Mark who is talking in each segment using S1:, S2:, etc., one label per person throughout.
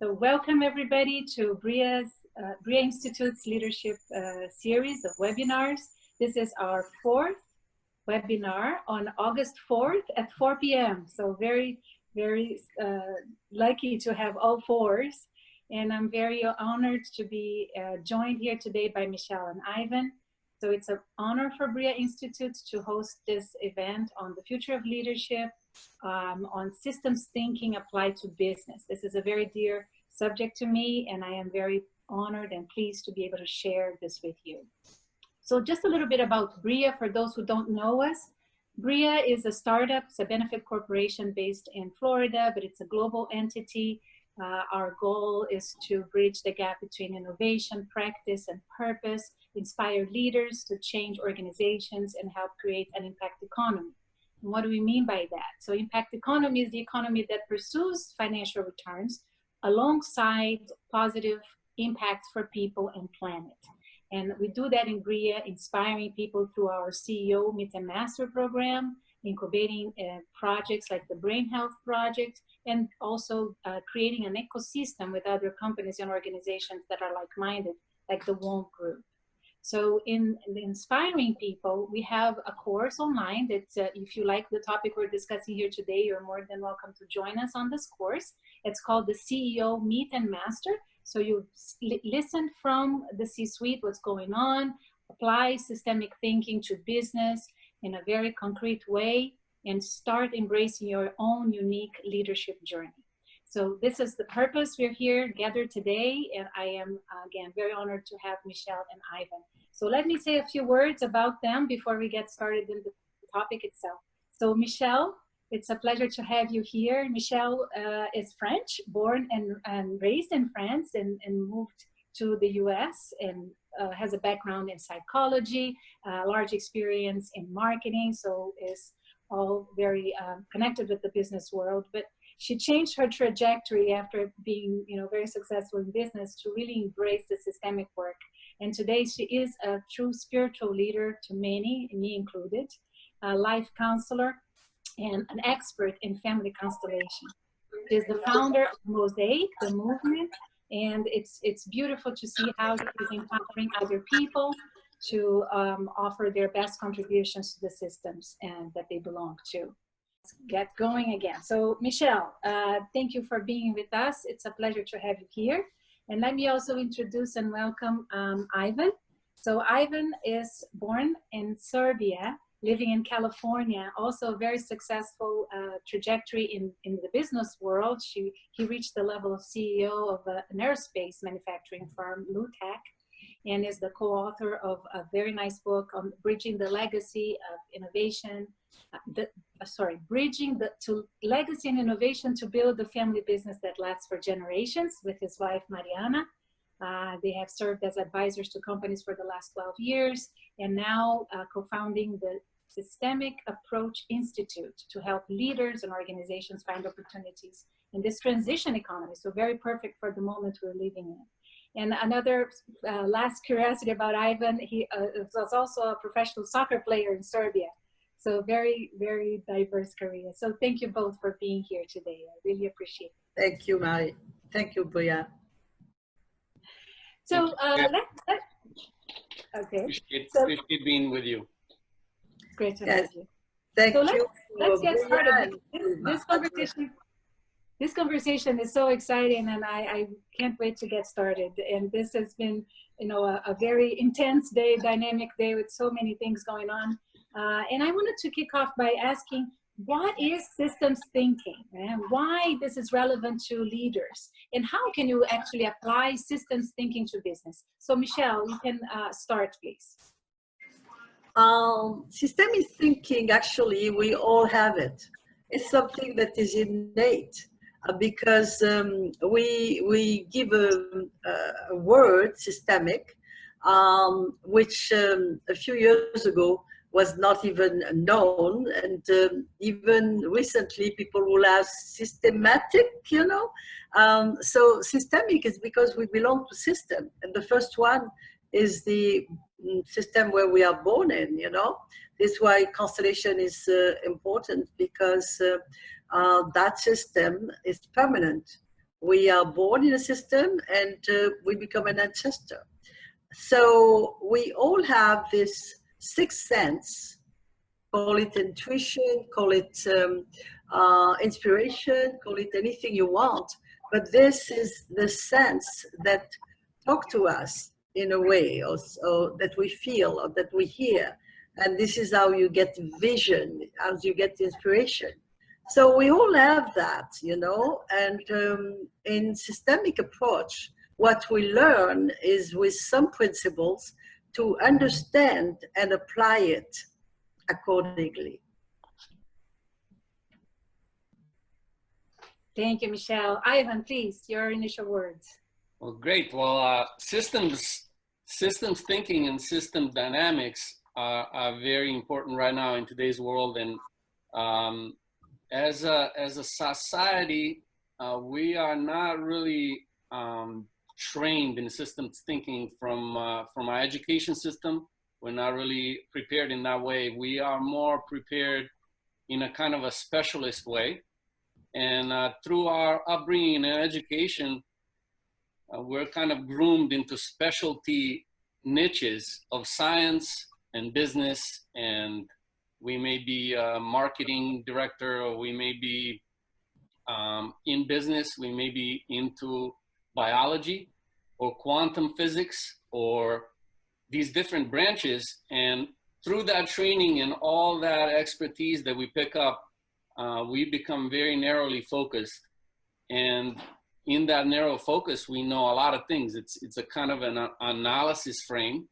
S1: So welcome everybody to Briyah Institute's leadership series of webinars. This is our fourth webinar on August 4th at 4 p.m. So very lucky to have all fours. And I'm very honored to be joined here today by Michelle and Ivan. So it's an honor for Briyah Institute to host this event on the future of leadership, on systems thinking applied to business. This is a very dear subject to me, and I am very honored and pleased to be able to share this with you. So just a little bit about Briyah for those who don't know us. Briyah is a startup, it's a benefit corporation based in Florida, but it's a global entity. Our goal is to bridge the gap between innovation, practice, and purpose, inspire leaders to change organizations, and help create an impact economy. And what do we mean by that? So impact economy is the economy that pursues financial returns alongside positive impacts for people and planet. And we do that in Briyah, inspiring people through our CEO Meet and Master program, incubating projects like the Brain Health Project, and also creating an ecosystem with other companies and organizations that are like-minded, like the WOMP Group. So in inspiring people, we have a course online that if you like the topic we're discussing here today, you're more than welcome to join us on this course. It's called the CEO Meet and Master. So you listen from the C-suite, what's going on, apply systemic thinking to business in a very concrete way, and start embracing your own unique leadership journey. So this is the purpose. We're here gathered today, and I am, again, very honored to have Michelle and Ivan. So let me say a few words about them before we get started in the topic itself. So Michelle, it's a pleasure to have you here. Michelle is French, born and raised in France, and moved to the US, and has a background in psychology, large experience in marketing, so is all very connected with the business world. But she changed her trajectory after being, very successful in business to really embrace the systemic work. And today she is a true spiritual leader to many, me included, a life counselor, and an expert in family constellation. She is the founder of Mosaic, the movement, and it's beautiful to see how she is empowering other people to offer their best contributions to the systems and that they belong to. Let's get going again. So Michelle, thank you for being with us. It's a pleasure to have you here. And let me also introduce and welcome Ivan. So Ivan is born in Serbia, living in California, also a very successful trajectory in the business world. He reached the level of CEO of an aerospace manufacturing firm, Lutech, and is the co-author of a very nice book on bridging the legacy of innovation, bridging the legacy and innovation to build a family business that lasts for generations, with his wife, Adriana. They have served as advisors to companies for the last 12 years, and now co-founding the Systemic Approach Institute to help leaders and organizations find opportunities in this transition economy. So very perfect for the moment we're living in. And another last curiosity about Ivan, he was also a professional soccer player in Serbia. So very, very diverse career. So thank you both for being here today. I really appreciate it.
S2: Thank you, Mari. Thank you, Briyah.
S1: So okay.
S3: Appreciate being with you.
S1: It's great to have you.
S2: Thank you.
S1: Let's get started. This conversation is so exciting, and I can't wait to get started. And this has been, a very intense day, dynamic day with so many things going on. And I wanted to kick off by asking, what is systems thinking, and why this is relevant to leaders, and how can you actually apply systems thinking to business? So Michelle, you can start, please.
S2: Systemic thinking, actually, we all have it. It's something that is innate. Because we give a word, systemic, which a few years ago was not even known, and even recently people will ask systematic, so systemic is because we belong to system, and the first one is the system where we are born in. This is why constellation is important, because that system is permanent. We are born in a system and we become an ancestor. So we all have this sixth sense, call it intuition, call it inspiration, call it anything you want. But this is the sense that talk to us in a way, or that we feel, or that we hear. And this is how you get vision, how you get inspiration. So we all have that, you know, and in systemic approach, what we learn is with some principles to understand and apply it accordingly.
S1: Thank you, Michelle. Ivan, please, your initial words.
S3: Well, great. Well, systems thinking and system dynamics are very important right now in today's world. And as a society, we are not really trained in systems thinking from our education system. We're not really prepared in that way. We are more prepared in a kind of a specialist way. And through our upbringing and education, we're kind of groomed into specialty niches of science and business. And we may be a marketing director, or we may be in business, we may be into biology or quantum physics or these different branches. And through that training and all that expertise that we pick up, we become very narrowly focused. And in that narrow focus, we know a lot of things. It's a kind of an analysis frame.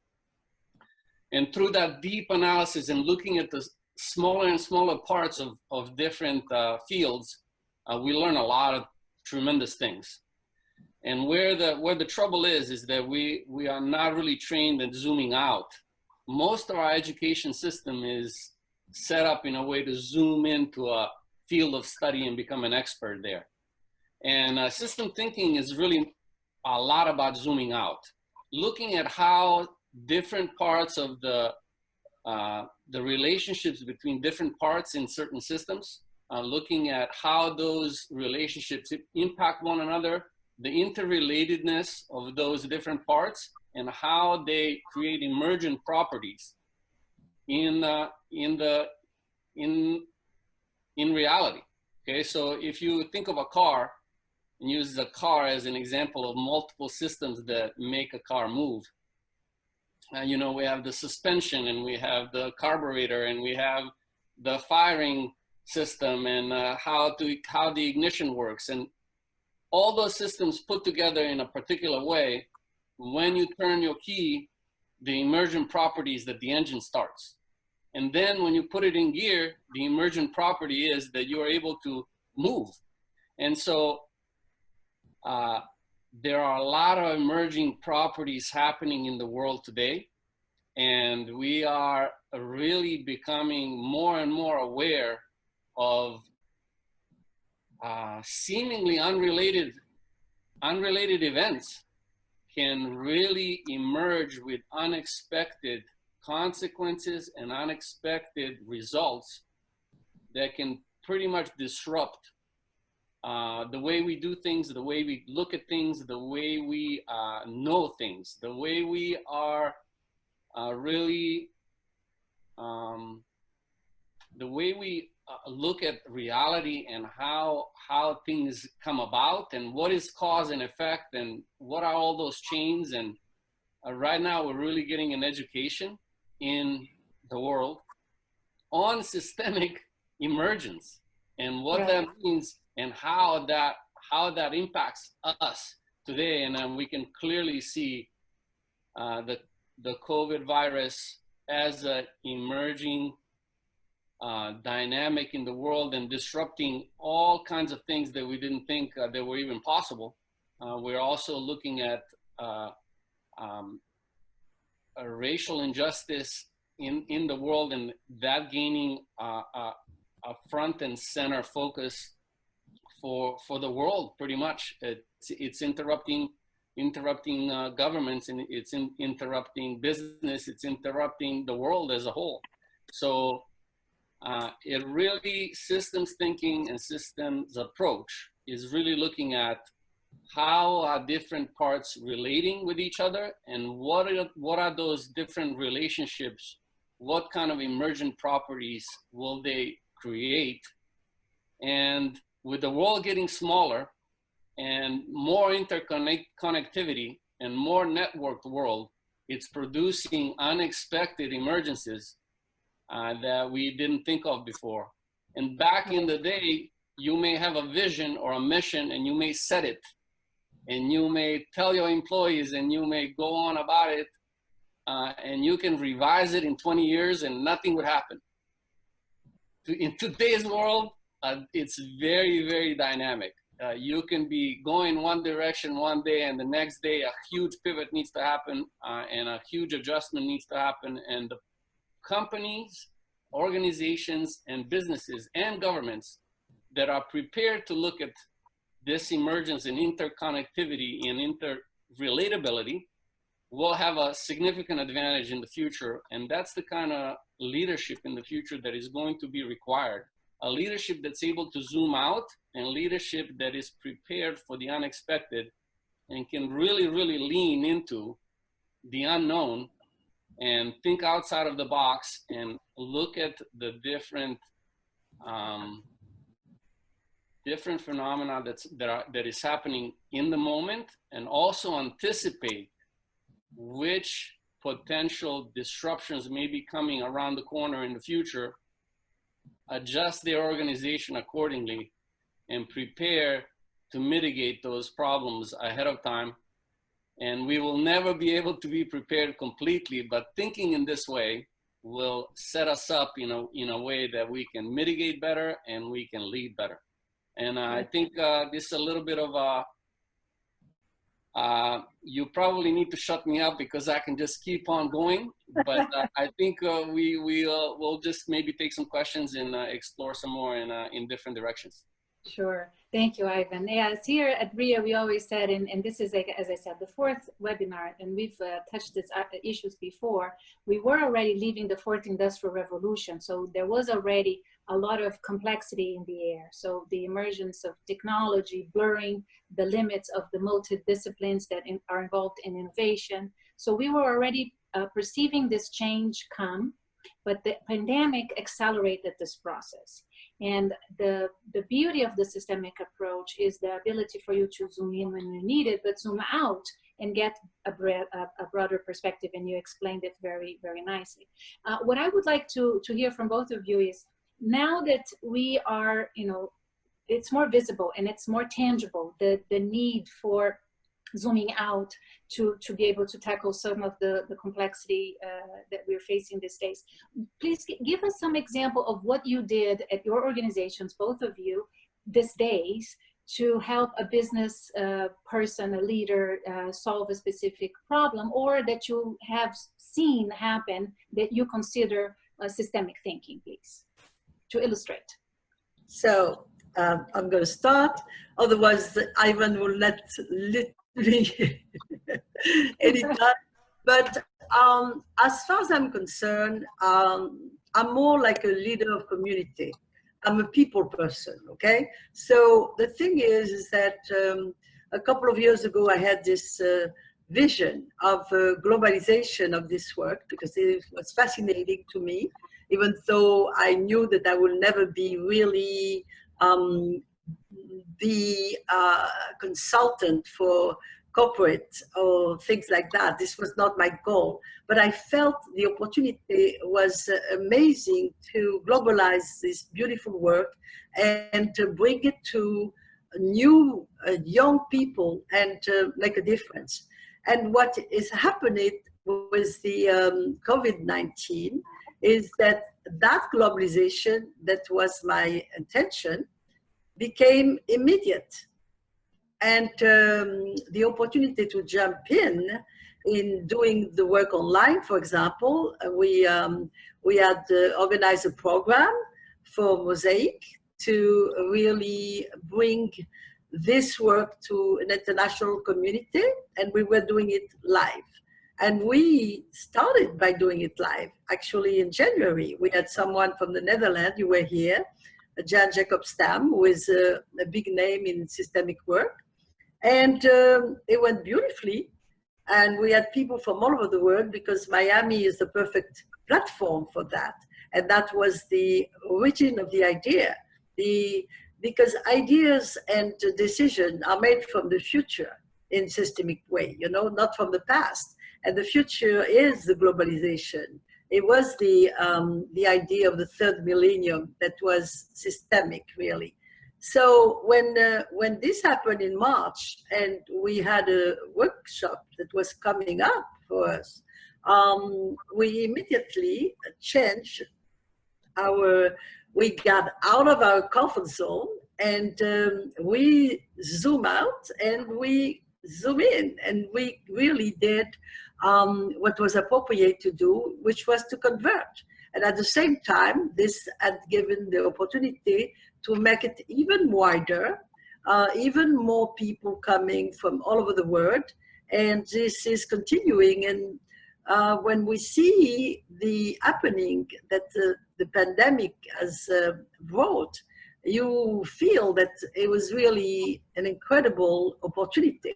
S3: And through that deep analysis and looking at the smaller and smaller parts of different fields, we learn a lot of tremendous things. And where the trouble is that we are not really trained in zooming out. Most of our education system is set up in a way to zoom into a field of study and become an expert there. And system thinking is really a lot about zooming out, looking at how different parts of the relationships between different parts in certain systems, looking at how those relationships impact one another, the interrelatedness of those different parts, and how they create emergent properties in reality. Okay, so if you think of a car and use the car as an example of multiple systems that make a car move, you know, we have the suspension, and we have the carburetor, and we have the firing system, and how the ignition works, and all those systems put together in a particular way. When you turn your key, the emergent properties that the engine starts. And then when you put it in gear, the emergent property is that you are able to move. And so there are a lot of emerging properties happening in the world today. And we are really becoming more and more aware of seemingly unrelated events can really emerge with unexpected consequences and unexpected results that can pretty much disrupt the way we do things, the way we look at things, the way we know things, the way we are really, the way we look at reality and how things come about and what is cause and effect and what are all those chains. And right now we're really getting an education in the world on systemic emergence and what that means and how that impacts us today. And we can clearly see the COVID virus as an emerging dynamic in the world and disrupting all kinds of things that we didn't think that were even possible. We're also looking at a racial injustice in the world, and that gaining a front and center focus for the world. Pretty much, it's interrupting governments, and it's interrupting business. It's interrupting the world as a whole. So it really, systems thinking and systems approach is really looking at how are different parts relating with each other, and what are those different relationships? What kind of emergent properties will they create? And with the world getting smaller and more interconnectivity and more networked world, it's producing unexpected emergencies that we didn't think of before. And back in the day, you may have a vision or a mission and you may set it, and you may tell your employees and you may go on about it, and you can revise it in 20 years and nothing would happen. In today's world, it's very, very dynamic. You can be going one direction one day and the next day a huge pivot needs to happen, and a huge adjustment needs to happen. And the companies, organizations, and businesses and governments that are prepared to look at this emergence in interconnectivity and interrelatability will have a significant advantage in the future. And that's the kind of leadership in the future that is going to be required. A leadership that's able to zoom out, and leadership that is prepared for the unexpected and can really, really lean into the unknown and think outside of the box and look at the different phenomena that is happening in the moment, and also anticipate which potential disruptions may be coming around the corner in the future, adjust their organization accordingly, and prepare to mitigate those problems ahead of time. And we will never be able to be prepared completely, but thinking in this way will set us up in a way that we can mitigate better and we can lead better. And I think this is a little bit of you probably need to shut me up because I can just keep on going. But I think we'll just maybe take some questions and explore some more in different directions.
S1: Sure. Thank you, Ivan. Yes, here at Briyah, we always said, and this is, like, as I said, the fourth webinar, and we've touched these issues before. We were already leaving the fourth industrial revolution, so there was already a lot of complexity in the air. So the emergence of technology, blurring the limits of the multidisciplines that are involved in innovation. So we were already perceiving this change come, but the pandemic accelerated this process. And the beauty of the systemic approach is the ability for you to zoom in when you need it, but zoom out and get a broader perspective. And you explained it very, very nicely. What I would like to hear from both of you is, now that we are, it's more visible and it's more tangible, the need for zooming out to be able to tackle some of the complexity that we're facing these days. Please give us some example of what you did at your organizations, both of you, these days, to help a business person, a leader, solve a specific problem, or that you have seen happen that you consider systemic thinking, please, to illustrate.
S2: So I'm going to start, otherwise Ivan will let literally anytime. But as far as I'm concerned, I'm more like a leader of community. I'm a people person, okay? So the thing is that a couple of years ago, I had this vision of globalization of this work, because it was fascinating to me, even though I knew that I will never be really the consultant for corporate or things like that. This was not my goal, but I felt the opportunity was amazing to globalize this beautiful work and to bring it to new young people and make a difference. And what is happening with the COVID-19 is that globalization that was my intention became immediate. And the opportunity to jump in doing the work online, for example, we had organized a program for Mosaic to really bring this work to an international community, and we were doing it live. And we started by doing it live. Actually, in January, we had someone from the Netherlands, you were here, Jan Jacob Stam, who is a big name in systemic work. And it went beautifully. And we had people from all over the world because Miami is the perfect platform for that. And that was the origin of the idea. Because ideas and decisions are made from the future in systemic way, you know, not from the past. And the future is the globalization. It was the idea of the third millennium that was systemic, really. So when this happened in March, and we had a workshop that was coming up for us, we immediately changed we got out of our comfort zone, and we zoom out and we zoom in, and we really did what was appropriate to do, which was to convert. And at the same time, this had given the opportunity to make it even wider, even more people coming from all over the world. And this is continuing. And when we see the happening that the pandemic has brought, you feel that it was really an incredible opportunity.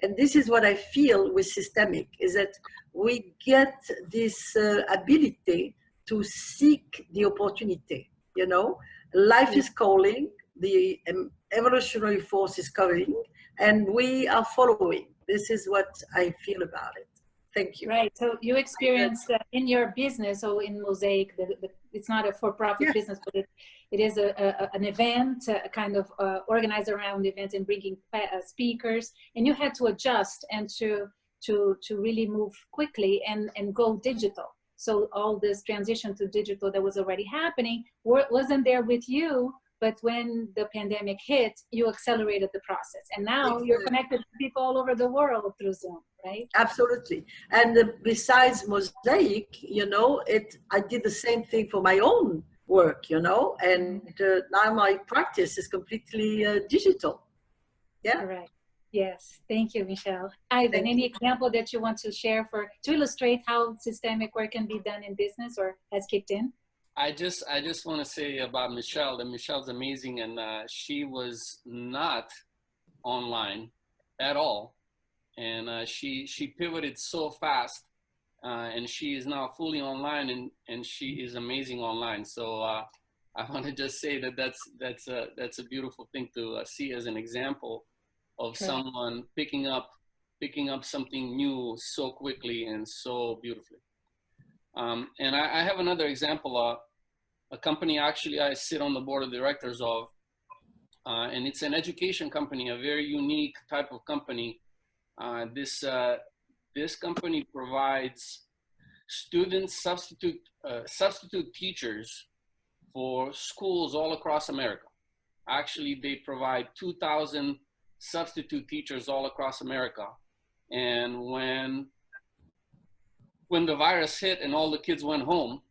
S2: And this is what I feel with systemic, is that we get this ability to seek the opportunity. You know, life is calling, the evolutionary force is coming, and we are following. This is what I feel about it. Thank you.
S1: Right. So you experienced in your business, so in Mosaic, it's not a for-profit business, but it is an event, kind of organized around events and bringing speakers, and you had to adjust and to really move quickly and go digital. So all this transition to digital that was already happening wasn't there with you, but when the pandemic hit, you accelerated the process. And now you're connected to people all over the world through Zoom, right?
S2: Absolutely. And besides Mosaic, you know, I did the same thing for my own work, you know, and now my practice is completely digital. Yeah.
S1: All right. Yes. Thank you, Michelle. Ivan, any example that you want to share to illustrate how systemic work can be done in business or has kicked in?
S3: I just want to say about Michelle that Michelle's amazing, and she was not online at all, and she pivoted so fast, and she is now fully online, and she is amazing online. So I want to just say that that's a beautiful thing to see as an example of someone picking up something new so quickly and so beautifully. And I have another example, a company actually I sit on the board of directors of, and it's an education company, a very unique type of company. This company provides substitute teachers for schools all across America. Actually, they provide 2,000 substitute teachers all across America. And when the virus hit and all the kids went home,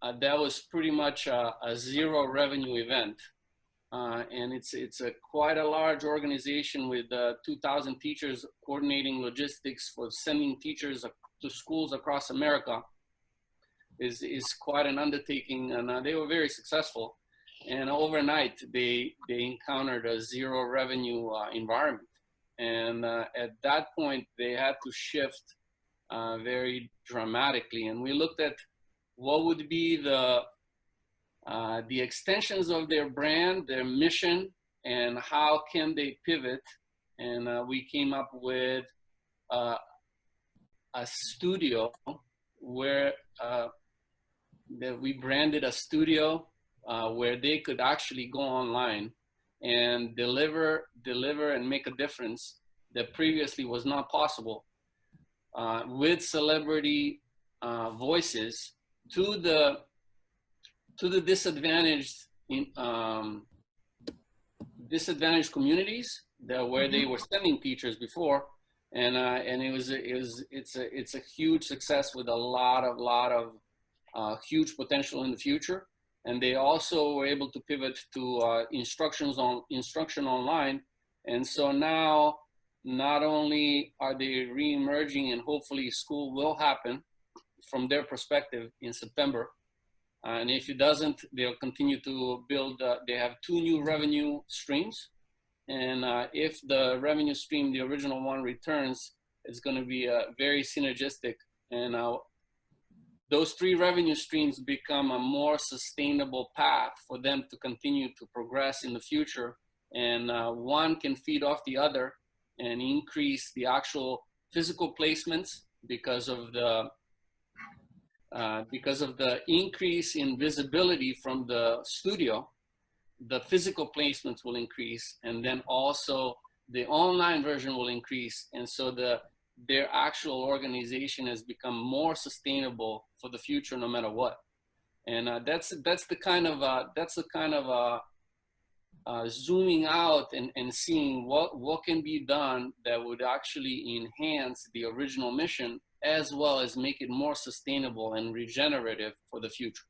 S3: that was pretty much a zero revenue event. And it's quite a large organization with 2,000 teachers coordinating logistics for sending teachers to schools across America is quite an undertaking, and they were very successful. And overnight, they encountered a zero revenue environment. And at that point, they had to shift very dramatically. And we looked at what would be the extensions of their brand, their mission, and how can they pivot. And we came up with a studio where that we branded a studio where they could actually go online and deliver and make a difference that previously was not possible, with celebrity voices to the disadvantaged communities where they were sending teachers before, and it's a huge success with a lot of huge potential in the future. And they also were able to pivot to instruction online. And so now, not only are they re-emerging, and hopefully school will happen from their perspective in September. And if it doesn't, they'll continue to build, they have 2 new revenue streams. And if the revenue stream, the original one, returns, it's going to be very synergistic. And those three revenue streams become a more sustainable path for them to continue to progress in the future. And one can feed off the other and increase the actual physical placements because of the increase in visibility from the studio. The physical placements will increase, and then also the online version will increase. And so their actual organization has become more sustainable for the future, no matter what. And that's the kind of zooming out and seeing what can be done that would actually enhance the original mission, as well as make it more sustainable and regenerative for the future.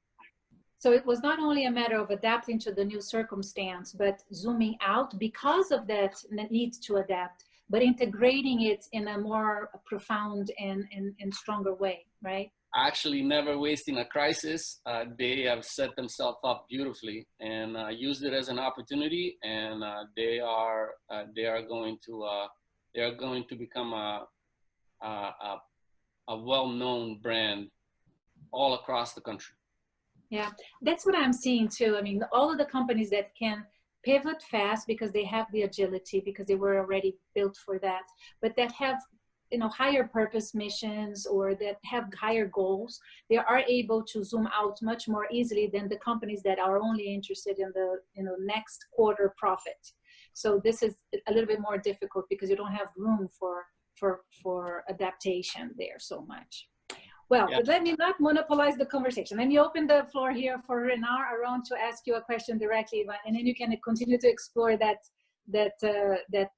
S1: So it was not only a matter of adapting to the new circumstance, but zooming out because of that need to adapt, but integrating it in a more profound and stronger way, right?
S3: Actually never wasting a crisis. They have set themselves up beautifully and used it as an opportunity, and they are going to become a well-known brand all across the country.
S1: Yeah, that's what I'm seeing too. I mean, all of the companies that can pivot fast because they have the agility, because they were already built for that, but that have, you know, higher purpose missions or that have higher goals, they are able to zoom out much more easily than the companies that are only interested in the, you know, next quarter profit. So this is a little bit more difficult because you don't have room for adaptation there so much. Well,
S3: Yeah.
S1: Let me not monopolize the conversation. Let me open the floor here for Renar Aron to ask you a question directly, and then you can continue to explore that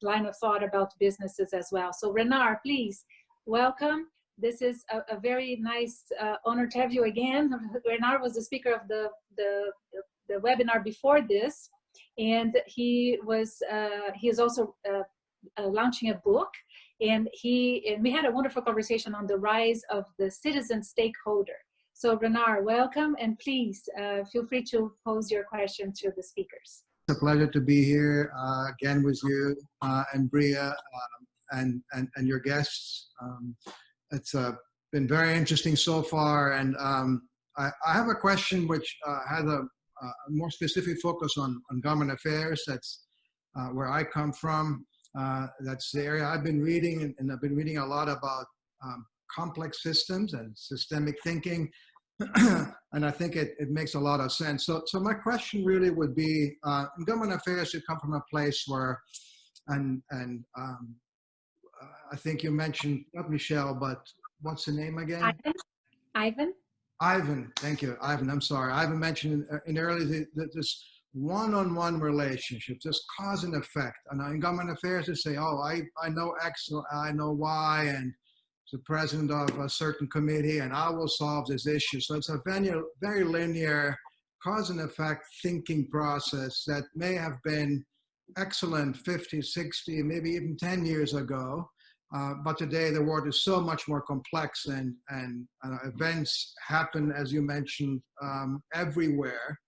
S1: line of thought about businesses as well. So Renar, please, welcome. This is a very nice honor to have you again. Renar was the speaker of the webinar before this, and he is also launching a book. And we had a wonderful conversation on the rise of the citizen stakeholder. So Renar, welcome, and please feel free to pose your question to the speakers.
S4: It's a pleasure to be here again with you and Briyah and your guests. It's been very interesting so far, and I have a question which has a more specific focus on government affairs. That's where I come from. That's the area I've been reading, and I've been reading a lot about complex systems and systemic thinking, and I think it makes a lot of sense. So my question really would be, in government affairs, you come from a place where, and I think you mentioned, not Michelle, but what's the name again?
S1: Ivan,
S4: thank you. Ivan, I'm sorry. Ivan mentioned in early this one-on-one relationship, just cause and effect. And in government affairs, they say, oh, I know X, or I know Y, and the president of a certain committee, and I will solve this issue. So it's a very linear cause and effect thinking process that may have been excellent 50, 60, maybe even 10 years ago. But today the world is so much more complex, and events happen, as you mentioned, everywhere.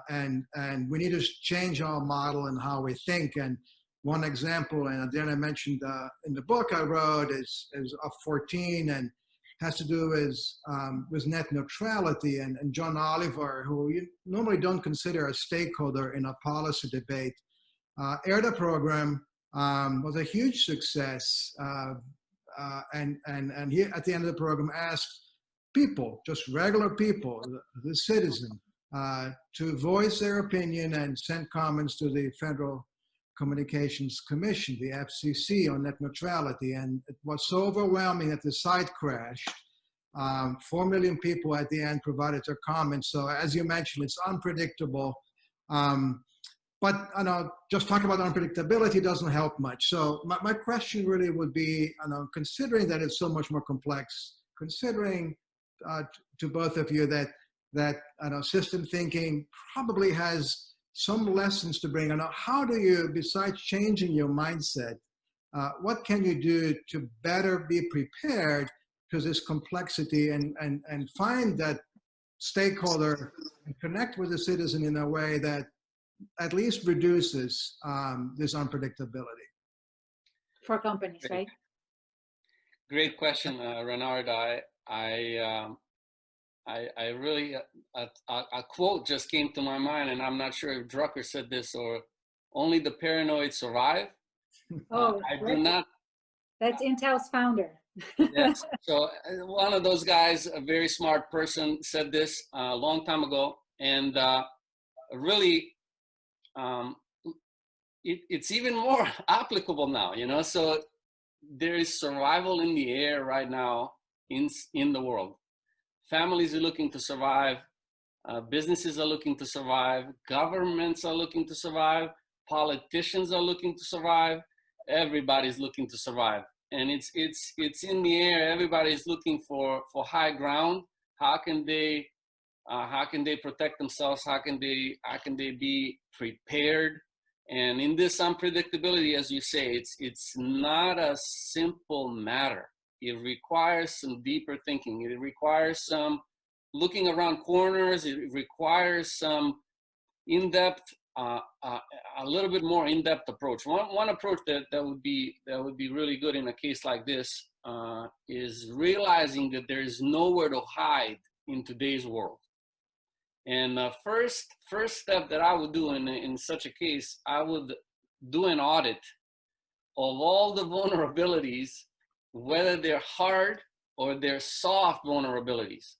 S4: And we need to change our model and how we think. And one example, and Adriana mentioned in the book I wrote, is of 14, and has to do with net neutrality. And John Oliver, who you normally don't consider a stakeholder in a policy debate, aired a program, was a huge success. And he, at the end of the program, asked people, just regular people, the citizen, to voice their opinion and send comments to the Federal Communications Commission, the FCC, on net neutrality. And it was so overwhelming that the site crashed. 4 million people at the end provided their comments. So as you mentioned, it's unpredictable. But just talking about unpredictability doesn't help much. So my question really would be, considering that it's so much more complex, considering to both of you that system thinking probably has some lessons to bring. How do you, besides changing your mindset, what can you do to better be prepared to this complexity and find that stakeholder and connect with the citizen in a way that at least reduces this unpredictability.
S1: For companies, right?
S3: Great question, Renard. I really, a quote just came to my mind, and I'm not sure if Drucker said this or only the paranoid survive.
S1: Oh,
S3: I do not.
S1: That's Intel's founder.
S3: Yes. So one of those guys, a very smart person, said this a long time ago, and really, it's even more applicable now. You know, so there is survival in the air right now in the world. Families are looking to survive. Businesses are looking to survive. Governments are looking to survive. Politicians are looking to survive. Everybody's looking to survive, and it's in the air. Everybody's looking for high ground. How can they protect themselves? How can they be prepared? And in this unpredictability, as you say, it's not a simple matter. It requires some deeper thinking. It requires some looking around corners. It requires some in-depth, a little bit more in-depth approach. One approach that would be really good in a case like this is realizing that there is nowhere to hide in today's world. And the first step that I would do in such a case, I would do an audit of all the vulnerabilities, whether they're hard or they're soft vulnerabilities,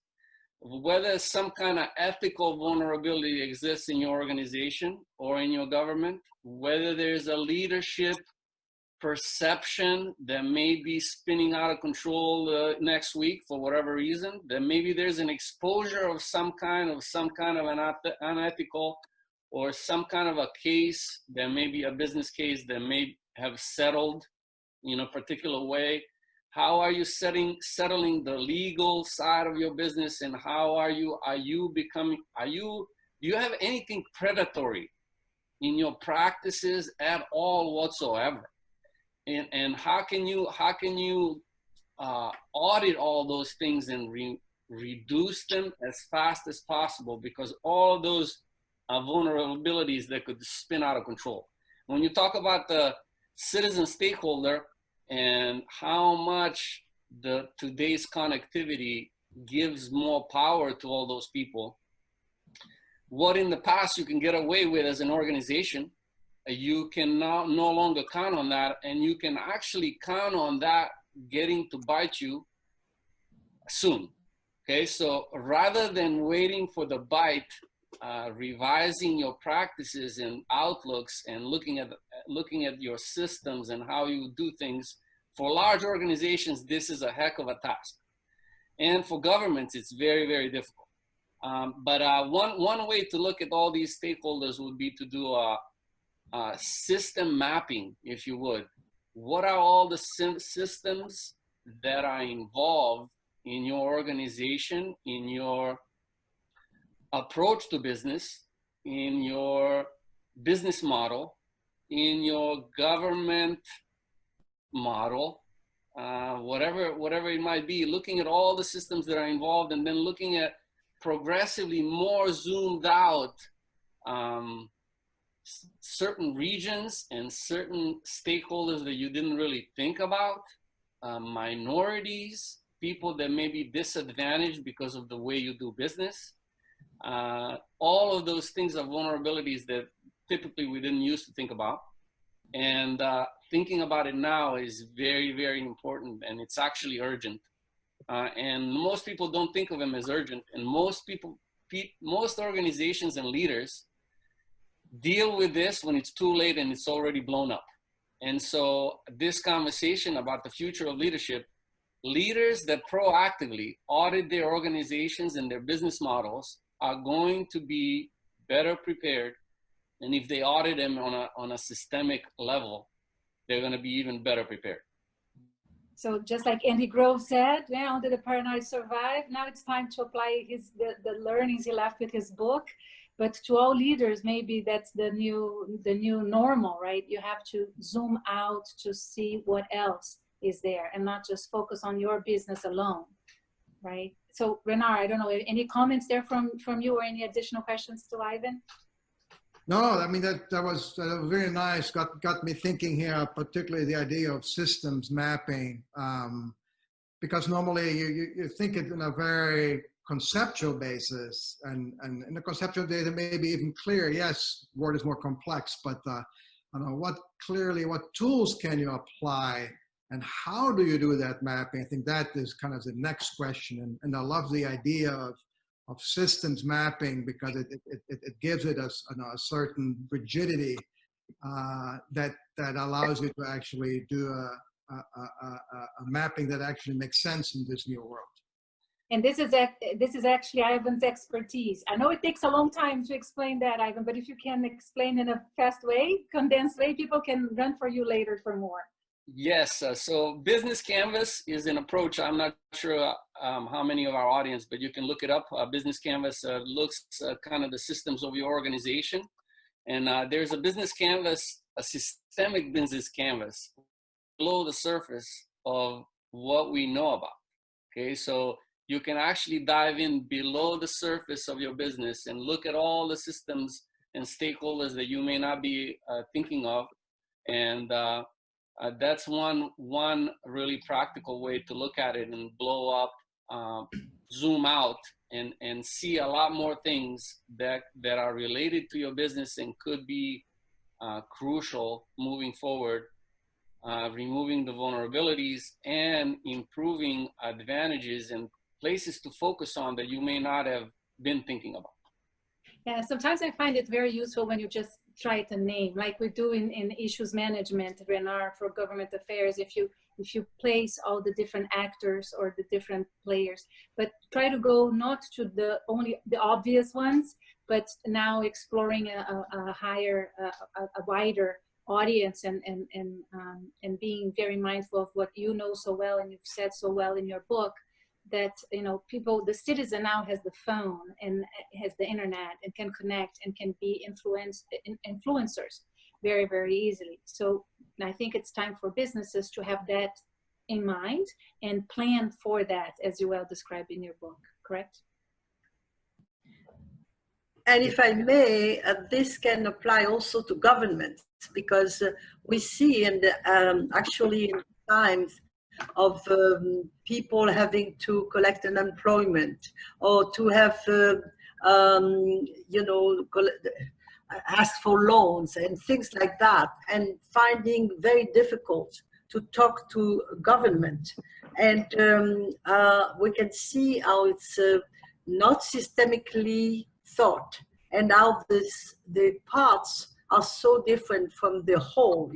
S3: whether some kind of ethical vulnerability exists in your organization or in your government, whether there's a leadership perception that may be spinning out of control next week for whatever reason, that maybe there's an exposure of some kind of an unethical or some kind of a case that may be a business case that may have settled in a particular way. How are you settling the legal side of your business, and do you have anything predatory in your practices at all whatsoever? And how can you audit all those things and reduce them as fast as possible, because all of those vulnerabilities that could spin out of control. When you talk about the citizen stakeholder and how much today's connectivity gives more power to all those people, what in the past you can get away with as an organization, you can now no longer count on that, and you can actually count on that getting to bite you soon. Okay, so rather than waiting for the bite, revising your practices and outlooks and looking at your systems and how you do things, for large organizations, this is a heck of a task. And for governments, it's very, very difficult. But one way to look at all these stakeholders would be to do a system mapping, if you would. What are all the systems that are involved in your organization, in your approach to business, in your business model, in your government model, whatever it might be, looking at all the systems that are involved, and then looking at progressively more zoomed out certain regions and certain stakeholders that you didn't really think about, minorities, people that may be disadvantaged because of the way you do business. All of those things are vulnerabilities that typically we didn't used to think about. And thinking about it now is very, very important, and it's actually urgent. And most people don't think of them as urgent, and most organizations and leaders deal with this when it's too late and it's already blown up. And so this conversation about the future of leadership, leaders that proactively audit their organizations and their business models are going to be better prepared. And if they audit them on a systemic level, they're going to be even better prepared.
S1: So just like Andy Grove said, now did the paranoid survive? Now it's time to apply the learnings he left with his book. But to all leaders, maybe that's the new normal, right? You have to zoom out to see what else is there and not just focus on your business alone, right? So Renard, I don't know, any comments there from you or any additional questions to Ivan?
S4: No, I mean that was very nice. Got me thinking here, particularly the idea of systems mapping, because normally you think it in a very conceptual basis, and in the conceptual data may be even clear. Yes, word is more complex, but I don't know what tools can you apply, and how do you do that mapping? I think that is kind of the next question, and I love the idea of systems mapping because it gives it a certain rigidity that allows you to actually do a mapping that actually makes sense in this new world.
S1: And this is actually Ivan's expertise. I know it takes a long time to explain that, Ivan, but if you can explain in a fast way, condensed way, people can run for you later for more.
S3: Yes, so Business Canvas is an approach. I'm not sure how many of our audience, but you can look it up. Business Canvas looks kind of the systems of your organization. And there's a business canvas, a systemic business canvas below the surface of what we know about. Okay, so you can actually dive in below the surface of your business and look at all the systems and stakeholders that you may not be thinking of. And that's one really practical way to look at it and blow up, zoom out, and see a lot more things that are related to your business and could be crucial moving forward, removing the vulnerabilities and improving advantages and places to focus on that you may not have been thinking about.
S1: Yeah, sometimes I find it very useful when you just try to name, like we do in issues management, Briyah, for government affairs, if you place all the different actors or the different players, but try to go not to only the obvious ones, but now exploring a higher, a wider audience and being very mindful of what you know so well and you've said so well in your book, that the citizen now has the phone and has the internet and can connect and can be influencers very, very easily. So I think it's time for businesses to have that in mind and plan for that, as you well described in your book, correct?
S2: And if I may, this can apply also to governments, because we see actually in times of people having to collect unemployment or to have, ask for loans and things like that, and finding very difficult to talk to government. And we can see how it's not systemically thought, and how the parts are so different from the whole,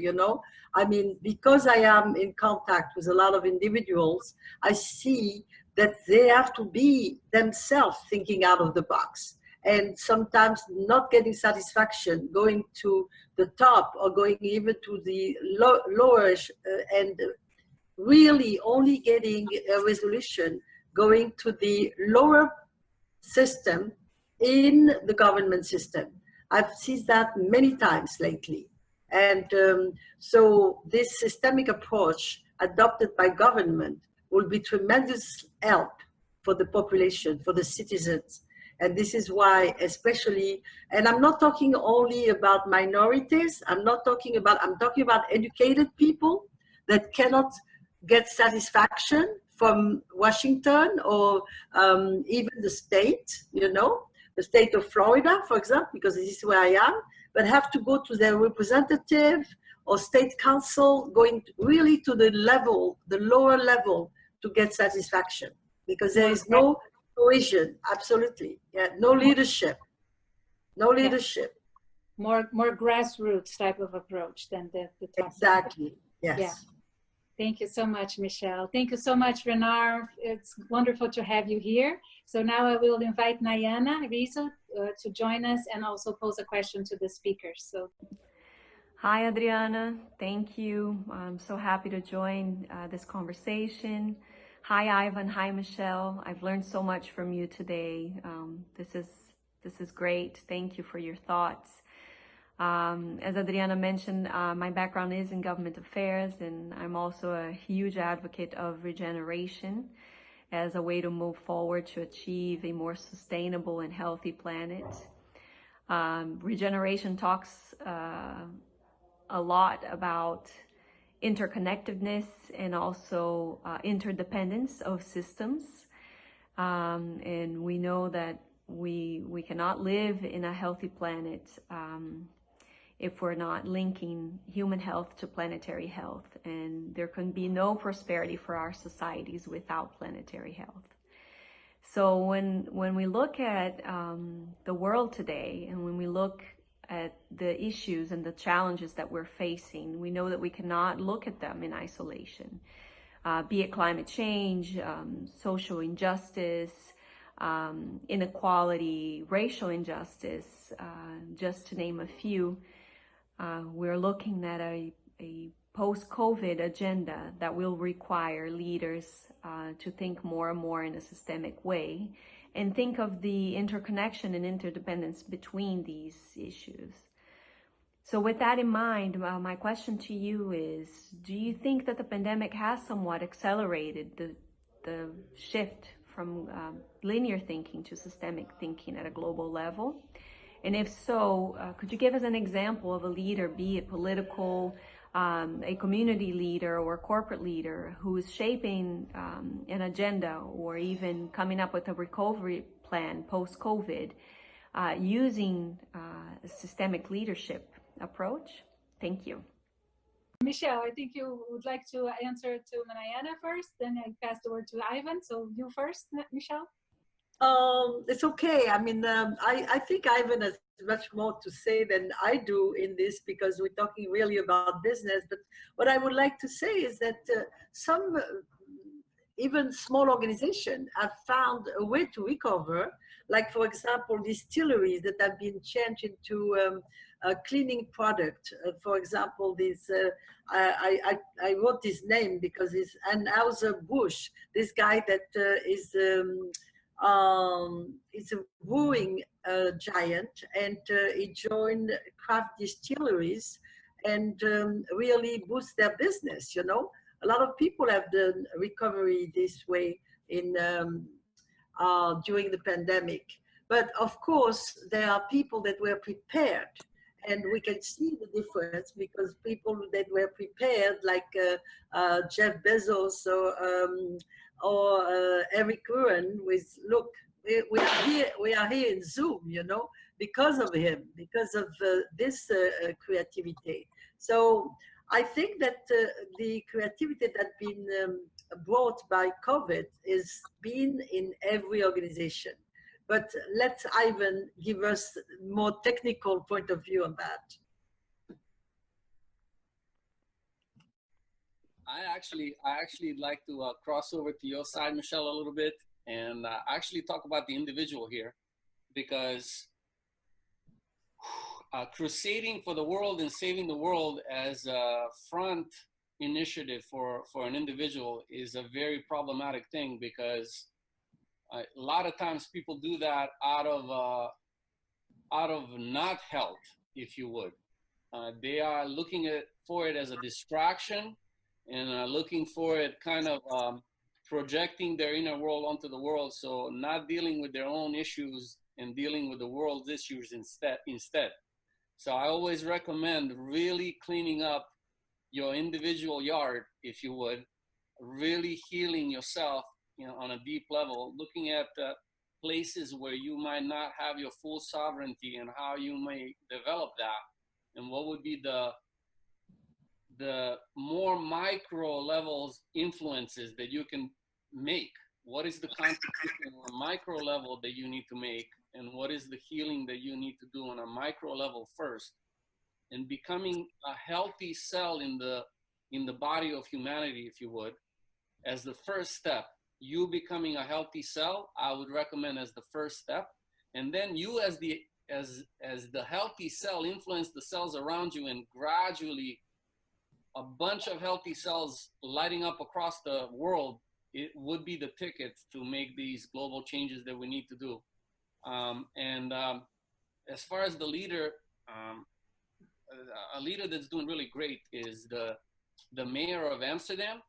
S2: I mean, because I am in contact with a lot of individuals, I see that they have to be themselves thinking out of the box, and sometimes not getting satisfaction, going to the top or going even to the lower and really only getting a resolution going to the lower system in the government system. I've seen that many times lately. And so this systemic approach adopted by government will be tremendous help for the population, for the citizens. And this is why, especially, and I'm not talking only about minorities, I'm talking about educated people that cannot get satisfaction from Washington or even the state, the state of Florida, for example, because this is where I am, but have to go to their representative or state council, going really to the lower level, to get satisfaction, because there is no cohesion, absolutely, no leadership.
S1: More grassroots type of approach than the top.
S2: Exactly, yes.
S1: Yeah. Thank you so much, Michelle. Thank you so much, Renard. It's wonderful to have you here. So now I will invite Nayana Rizzo to join us and also pose a question to the speakers. So,
S5: hi, Adriana. Thank you. I'm so happy to join this conversation. Hi, Ivan. Hi, Michelle. I've learned so much from you today. This is great. Thank you for your thoughts. As Adriana mentioned, my background is in government affairs, and I'm also a huge advocate of regeneration as a way to move forward to achieve a more sustainable and healthy planet. Regeneration talks a lot about interconnectedness and also interdependence of systems. And we know that we cannot live in a healthy planet if we're not linking human health to planetary health. And there can be no prosperity for our societies without planetary health. So when we look at the world today, and when we look at the issues and the challenges that we're facing, we know that we cannot look at them in isolation. Be it climate change, social injustice, inequality, racial injustice, just to name a few. We're looking at a post-COVID agenda that will require leaders to think more and more in a systemic way and think of the interconnection and interdependence between these issues. So with that in mind, my question to you is, do you think that the pandemic has somewhat accelerated the shift from linear thinking to systemic thinking at a global level? And if so, could you give us an example of a leader, be it political, a community leader or a corporate leader, who is shaping an agenda or even coming up with a recovery plan post-COVID using systemic leadership approach? Thank you.
S1: Michelle, I think you would like to answer to Manayana first, then I pass the word to Ivan. So you first, Michelle.
S2: It's okay. I mean, I think Ivan has much more to say than I do in this, because we're talking really about business. But what I would like to say is that some even small organizations have found a way to recover, like, for example, distilleries that have been changed into a cleaning product. For example, this, I wrote his name because it's Anheuser-Busch, this guy that is a brewing giant, and he joined craft distilleries and really boost their business. You know, a lot of people have done recovery this way in during the pandemic. But of course, there are people that were prepared, and we can see the difference because people that were prepared, like Jeff Bezos or Eric Curran, with look, we are here in Zoom, you know, because of him, because of this creativity. So I think that the creativity that's been brought by COVID is been in every organization. But let Ivan give us more technical point of view on that.
S3: I actually like to cross over to your side, Michelle, a little bit, and actually talk about the individual here, because crusading for the world and saving the world as a front initiative for an individual is a very problematic thing, because a lot of times people do that out of not health, if you would. They are looking for it as a distraction, and looking for it kind of projecting their inner world onto the world, so not dealing with their own issues and dealing with the world's issues instead. So I always recommend really cleaning up your individual yard, if you would, really healing yourself, you know, on a deep level, looking at places where you might not have your full sovereignty and how you may develop that, and what would be the more micro levels influences that you can make. What is the contribution on a micro level that you need to make, and what is the healing that you need to do on a micro level first, and becoming a healthy cell in the body of humanity, if you would, as the first step. You becoming a healthy cell, I would recommend as the first step, and then you as the healthy cell influence the cells around you, and gradually a bunch of healthy cells lighting up across the world, it would be the ticket to make these global changes that we need to do. As far as the leader, a leader that's doing really great is the mayor of Amsterdam.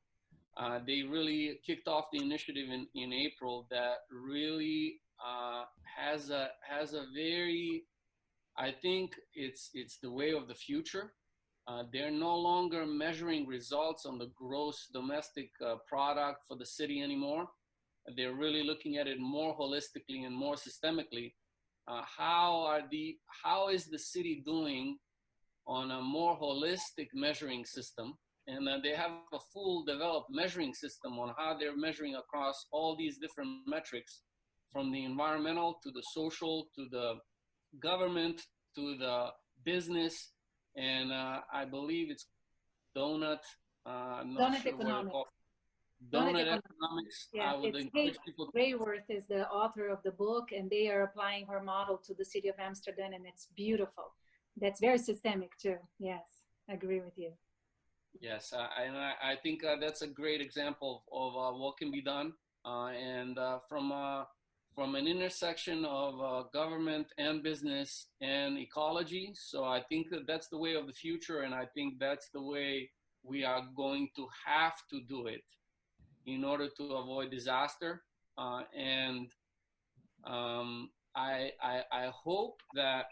S3: They really kicked off the initiative in April that really has a very I think it's the way of the future. They're no longer measuring results on the gross domestic product for the city anymore. They're really looking at it more holistically and more systemically. How is the city doing on a more holistic measuring system? And they have a full developed measuring system on how they're measuring across all these different metrics, from the environmental to the social to the government to the business. And I believe it's donut. I'm not
S1: Donut
S3: sure what it's
S1: economics.
S3: called.
S1: Donut
S3: Donut
S1: economics.
S3: economics.
S1: Yeah,
S3: I would
S1: it's
S3: encourage people.
S1: Rayworth is the author of the book, and they are applying her model to the city of Amsterdam, and it's beautiful. That's very systemic too. Yes, I agree with you.
S3: Yes, and I think that's a great example of what can be done, and from an intersection of government and business and ecology. So I think that that's the way of the future, and I think that's the way we are going to have to do it in order to avoid disaster. I hope that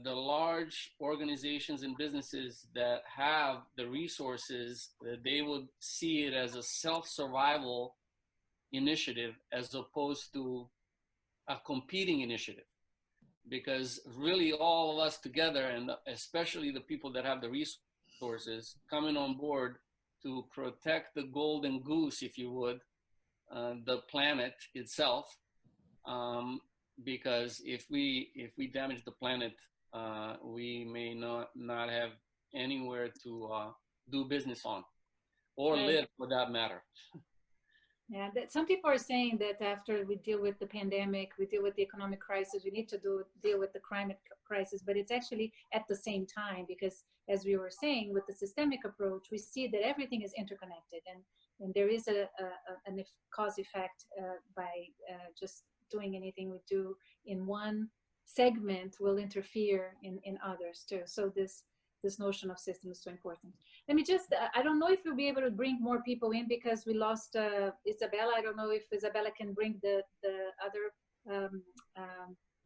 S3: the large organizations and businesses that have the resources, that they would see it as a self-survival initiative as opposed to a competing initiative. Because really all of us together, and especially the people that have the resources, coming on board to protect the golden goose, if you would, the planet itself. Because if we damage the planet, we may not have anywhere to do business on, or live for that matter.
S1: Yeah, some people are saying that after we deal with the pandemic, we deal with the economic crisis, we need to deal with the climate crisis, but it's actually at the same time, because as we were saying, with the systemic approach, we see that everything is interconnected, and there is a cause effect by just doing anything we do in one segment will interfere in others too. So this notion of system is so important. Let me just, I don't know if we'll be able to bring more people in because we lost Isabella. I don't know if Isabella can bring the other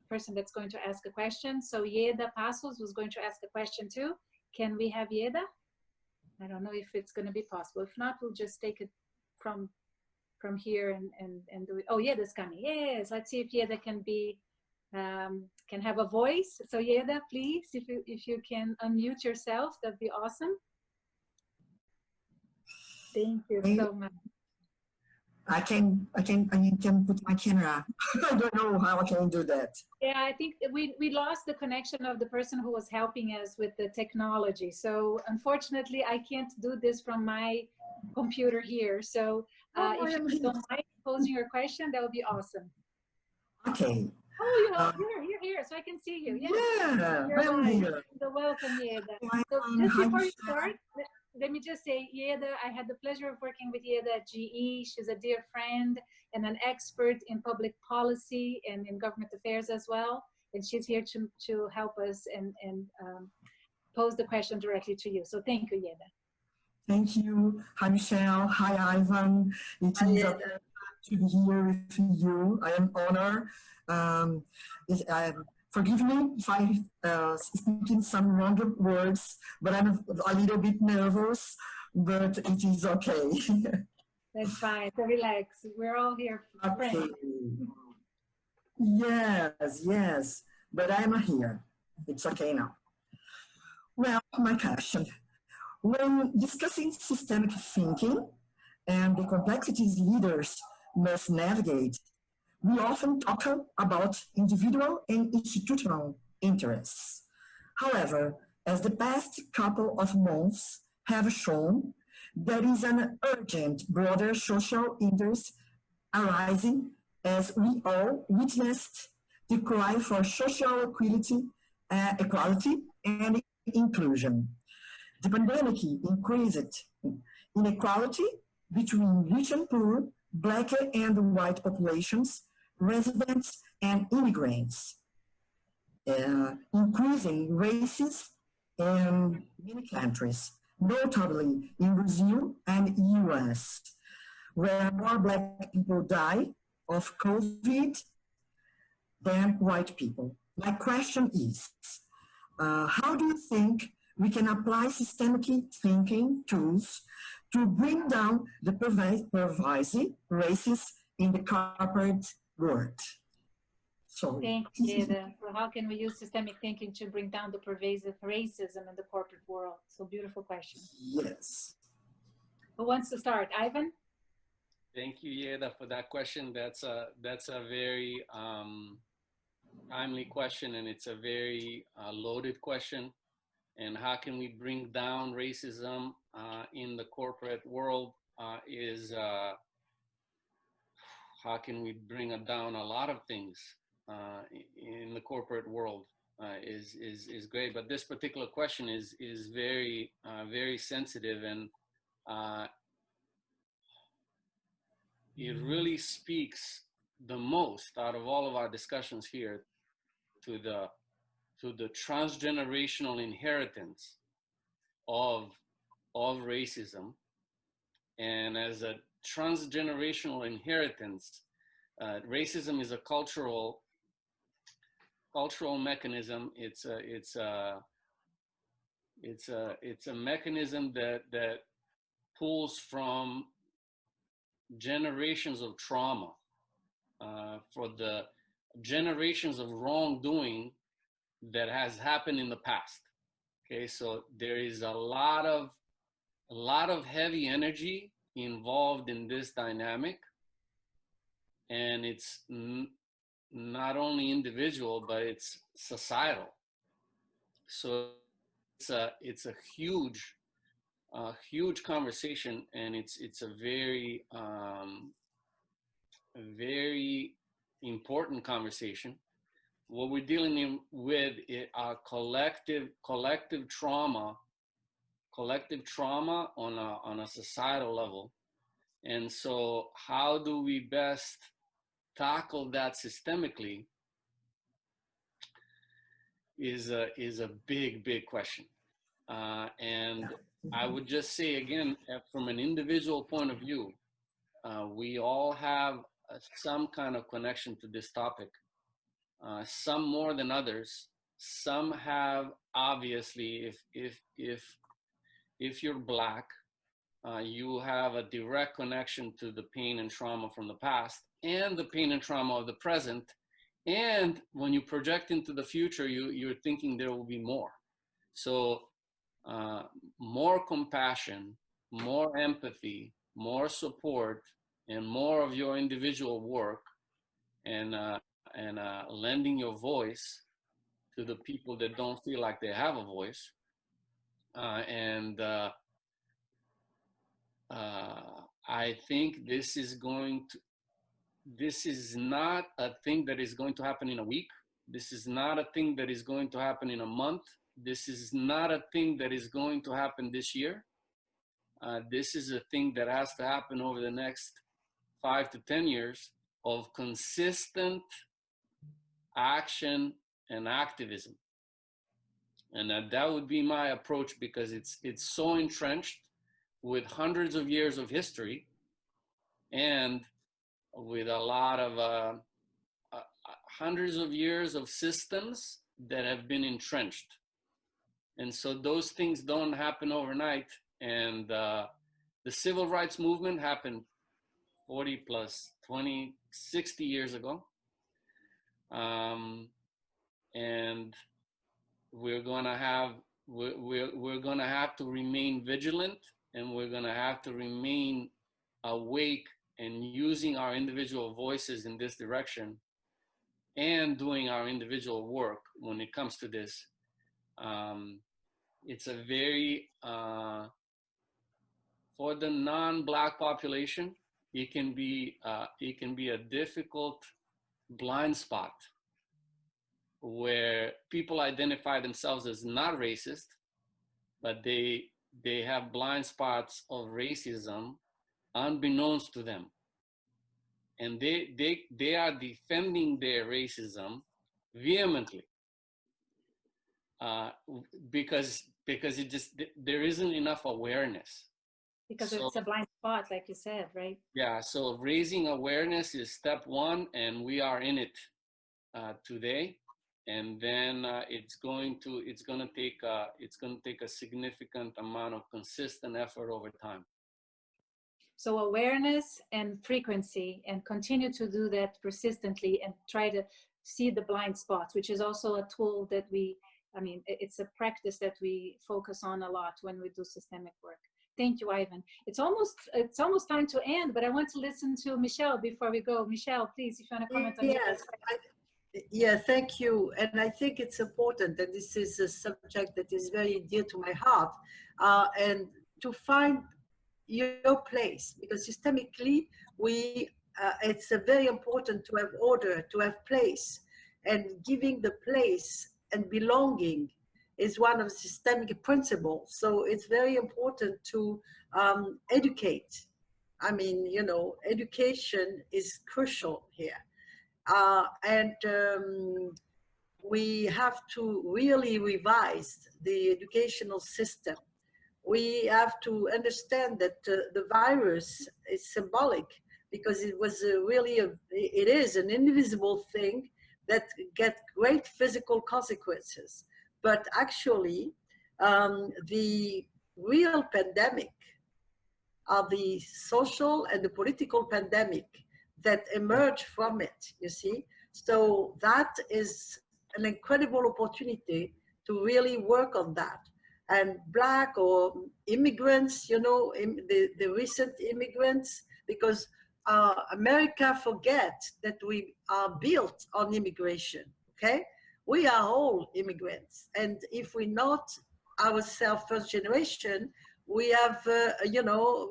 S1: person that's going to ask a question. So Yeda Passos was going to ask a question too. Can we have Yeda? I don't know if it's going to be possible. If not, we'll just take it from here and do it. Oh, Yeda's coming. Yes, let's see if Yeda can be can have a voice. So Yeda, please, if you can unmute yourself, that'd be awesome. Thank you so much.
S6: I can put my camera. I don't know how I can do that.
S1: Yeah, I think we lost the connection of the person who was helping us with the technology. So unfortunately, I can't do this from my computer here. So if you don't mind posing your question, that would be awesome.
S6: Okay.
S1: Oh, you're here, so I can see you. Yes.
S6: Yeah, I'm here.
S1: So welcome, Yeda. So just before you start, let me just say, Yeda, I had the pleasure of working with Yeda at GE. She's a dear friend and an expert in public policy and in government affairs as well. And she's here to help us and pose the question directly to you. So thank you, Yeda.
S6: Thank you. Hi, Michelle. Hi, Ivan. It is a pleasure to be here with you. I am honored. Forgive me if I speak in some wrong words, but I'm a little bit nervous, but it is okay.
S1: That's fine. So relax. We're all here for friends.
S6: Yes. But I'm here. It's okay now. Well, my question. When discussing systemic thinking and the complexities leaders must navigate, we often talk about individual and institutional interests. However, as the past couple of months have shown, there is an urgent broader social interest arising as we all witnessed the cry for social equality and inclusion. The pandemic increased inequality between rich and poor, Black and white populations, residents and immigrants, increasing racism in many countries, notably in Brazil and US, where more Black people die of COVID than white people. My question is, how do you think we can apply systemic thinking tools to bring down the pervasive racism in the corporate world? Sorry.
S1: Thank you, Eda. So how can we use systemic thinking to bring down the pervasive racism in the corporate world? So beautiful question.
S6: Yes.
S1: Who wants to start? Ivan?
S3: Thank you, Yeda, for that question. That's a very timely question, and it's a very loaded question. And how can we bring down racism in the corporate world how can we bring down a lot of things in the corporate world is great. But this particular question is very very sensitive, and it really speaks the most out of all of our discussions here to the transgenerational inheritance of racism. And as a transgenerational inheritance, racism is a cultural mechanism. It's a mechanism that pulls from generations of trauma, for the generations of wrongdoing that has happened in the past. Okay, so there is a lot of heavy energy involved in this dynamic, and it's not only individual, but it's societal. So it's a huge conversation, and it's a very very important conversation. What we're dealing with are collective trauma on a societal level. And so how do we best tackle that systemically is a big question. And I would just say again, from an individual point of view, we all have some kind of connection to this topic. Some more than others. Some have, obviously, if you're Black, you have a direct connection to the pain and trauma from the past and the pain and trauma of the present. And when you project into the future, you're thinking there will be more. So more compassion, more empathy, more support, and more of your individual work, and lending your voice to the people that don't feel like they have a voice. I think this is not a thing that is going to happen in a week. This is not a thing that is going to happen in a month. This is not a thing that is going to happen this year. This is a thing that has to happen over the next 5 to 10 years of consistent action and activism. And that would be my approach, because it's so entrenched with hundreds of years of history and with a lot of hundreds of years of systems that have been entrenched. And so those things don't happen overnight. And the civil rights movement happened 40 plus 20, 60 years ago. And we're gonna have to remain vigilant, and we're gonna have to remain awake and using our individual voices in this direction and doing our individual work when it comes to this. It's a very, for the non-Black population, it can be a difficult blind spot where people identify themselves as not racist, but they have blind spots of racism unbeknownst to them. And they are defending their racism vehemently because there isn't enough awareness.
S1: Because it's a blind spot, like you said, right?
S3: Yeah, so raising awareness is step one, and we are in it today. and then it's going to take a significant amount of consistent effort over time.
S1: So awareness and frequency, and continue to do that persistently, and try to see the blind spots, which is also a tool that it's a practice that we focus on a lot when we do systemic work. Thank you, Ivan. It's almost time to end, but I want to listen to Michelle before we go. Michelle, please, if you want to comment on
S2: Yeah, thank you. And I think it's important that this is a subject that is very dear to my heart, and to find your place, because systemically it's very important to have order, to have place, and giving the place and belonging is one of the systemic principles. So it's very important to educate. I mean, education is crucial here. And we have to really revise the educational system. We have to understand that the virus is symbolic, because it was it is an invisible thing that get great physical consequences. But actually, the real pandemic are the social and the political pandemic that emerge from it, you see. So that is an incredible opportunity to really work on that. And Black or immigrants, the recent immigrants, because America forget that we are built on immigration, okay? We are all immigrants. And if we're not ourselves first generation, we have,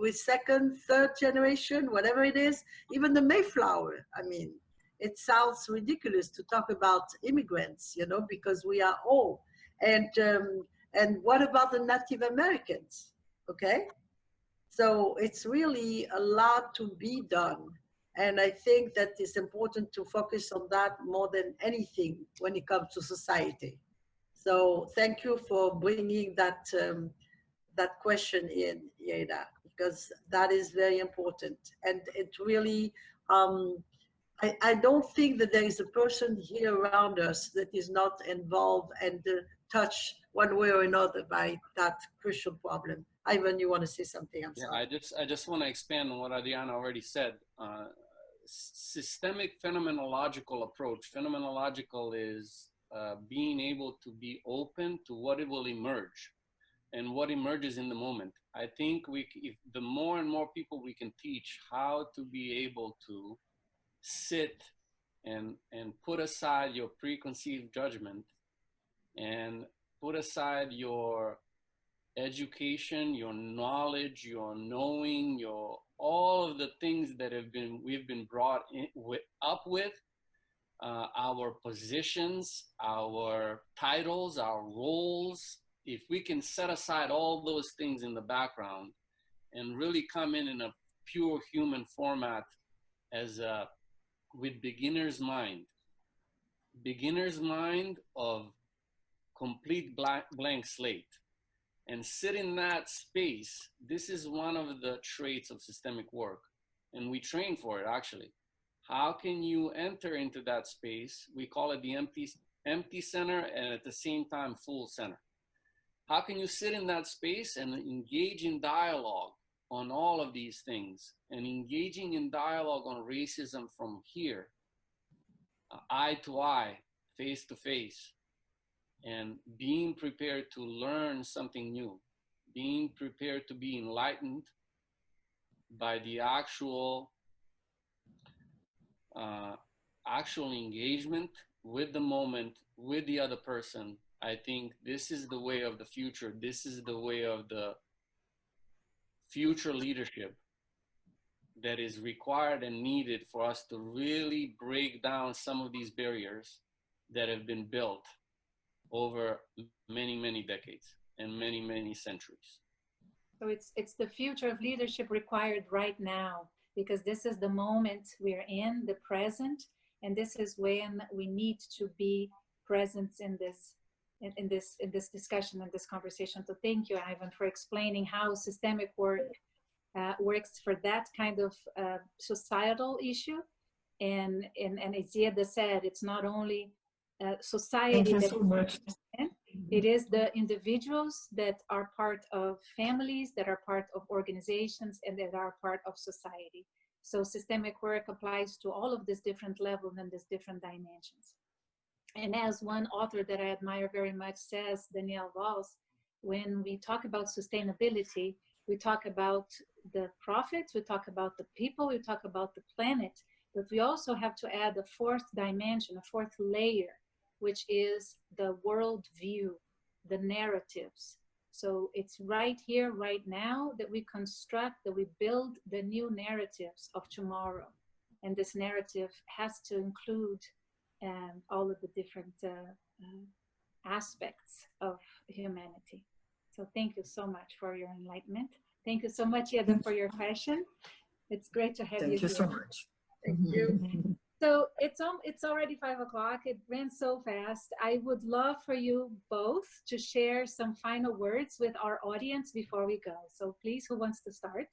S2: with second, third generation, whatever it is, even the Mayflower. I mean, it sounds ridiculous to talk about immigrants, because we are all. And what about the Native Americans? Okay? So it's really a lot to be done. And I think that it's important to focus on that more than anything when it comes to society. So thank you for bringing that question in, Yeda, because that is very important. And it really, I don't think that there is a person here around us that is not involved and touched one way or another by that crucial problem. Ivan, you want to say something? I'm sorry.
S3: I just want to expand on what Adriana already said. Systemic phenomenological approach. Phenomenological is being able to be open to what it will emerge and what emerges in the moment. I think if the more and more people we can teach how to be able to sit and put aside your preconceived judgment, and put aside your education, your knowledge, your knowing, all of the things that we've been brought up with, our positions, our titles, our roles. If we can set aside all those things in the background and really come in a pure human format with beginner's mind of complete blank slate, and sit in that space. This is one of the traits of systemic work, and we train for it actually. How can you enter into that space? We call it the empty center, and at the same time full center. How can you sit in that space and engage in dialogue on all of these things, and engaging in dialogue on racism from here, eye to eye, face to face, and being prepared to learn something new, being prepared to be enlightened by the actual engagement with the moment, with the other person. I think this is the way of the future. This is the way of the future leadership that is required and needed for us to really break down some of these barriers that have been built over many, many decades and many, many centuries.
S1: So it's the future of leadership required right now, because this is the moment we're in, the present, and this is when we need to be present in this discussion and this conversation. So thank you, Ivan, for explaining how systemic work works for that kind of societal issue. And as Yeda said, it's not only society
S6: Thank you
S1: that
S6: so much.
S1: it is the individuals that are part of families, that are part of organizations, and that are part of society. So systemic work applies to all of these different levels and these different dimensions. And as one author that I admire very much says, Danielle Walls, when we talk about sustainability, we talk about the profits, we talk about the people, we talk about the planet, but we also have to add a fourth dimension, a fourth layer, which is the world view, the narratives. So it's right here, right now, that we construct, that we build the new narratives of tomorrow. And this narrative has to include all of the different aspects of humanity. So thank you so much for your enlightenment. Thank you so much, Yeda, for your question. It's great to have you here.
S6: Thank you so much.
S2: Thank you.
S1: So it's already 5 o'clock. It ran so fast. I would love for you both to share some final words with our audience before we go. So please, who wants to start?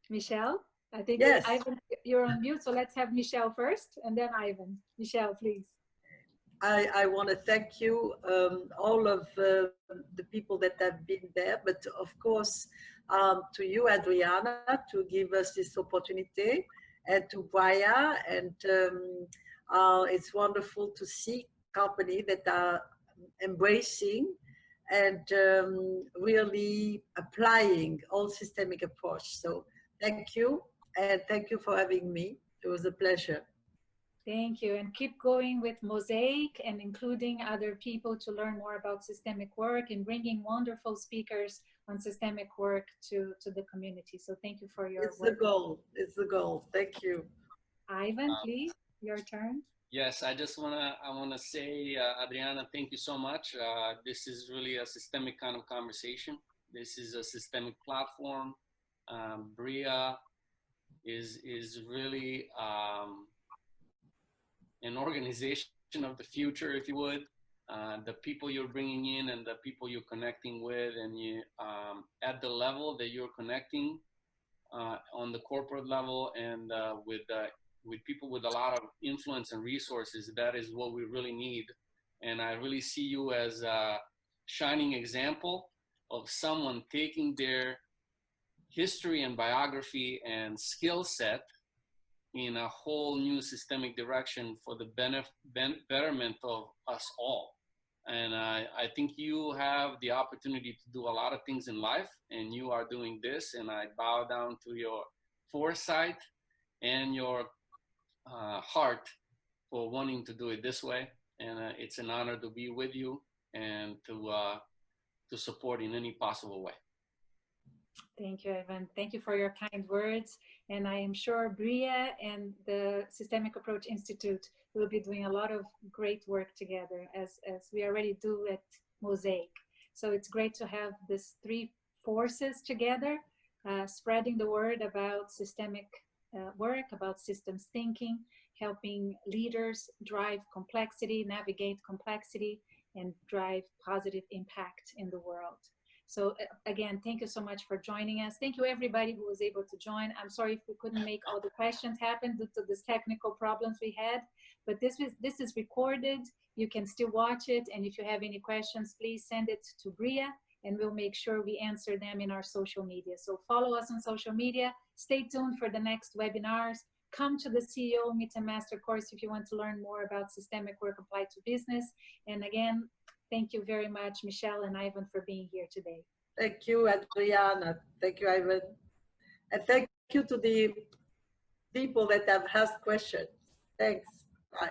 S1: Michelle? I think
S2: Yes.
S1: Ivan, you're on mute, so let's have Michelle first, and then Ivan. Michelle, please.
S2: I want to thank you, all of the people that have been there, but of course to you, Adriana, to give us this opportunity, and to Briyah, and it's wonderful to see companies that are embracing and really applying all systemic approach. So thank you, and thank you for having me. It was a pleasure.
S1: Thank you, and keep going with Mosaic and including other people to learn more about systemic work and bringing wonderful speakers on systemic work to the community. So thank you for your
S2: It's
S1: work.
S2: the goal. It's the goal. Thank you.
S1: Ivan, please, your turn.
S3: Yes, I wanna say, Adriana, thank you so much. This is really a systemic kind of conversation. This is a systemic platform. Briyah is really an organization of the future, if you would. The people you're bringing in and the people you're connecting with, and you at the level that you're connecting on the corporate level, and with people with a lot of influence and resources, that is what we really need. And I really see you as a shining example of someone taking their history and biography and skill set in a whole new systemic direction for the betterment of us all. And I think you have the opportunity to do a lot of things in life, and you are doing this, and I bow down to your foresight and your heart for wanting to do it this way. And it's an honor to be with you and to support in any possible way.
S1: Thank you, Ivan. Thank you for your kind words. And I am sure Briyah and the Systemic Approach Institute will be doing a lot of great work together, as we already do at Mosaic. So it's great to have these three forces together, spreading the word about systemic work, about systems thinking, helping leaders drive complexity, navigate complexity, and drive positive impact in the world. So again, thank you so much for joining us. Thank you everybody who was able to join. I'm sorry if we couldn't make all the questions happen due to these technical problems we had, but this is recorded. You can still watch it. And if you have any questions, please send it to Briyah, and we'll make sure we answer them in our social media. So follow us on social media. Stay tuned for the next webinars. Come to the CEO Meet and Master course if you want to learn more about systemic work applied to business. And again, thank you very much, Michelle and Ivan, for being here today.
S2: Thank you, Adriana. Thank you, Ivan. And thank you to the people that have asked questions. Thanks. Bye.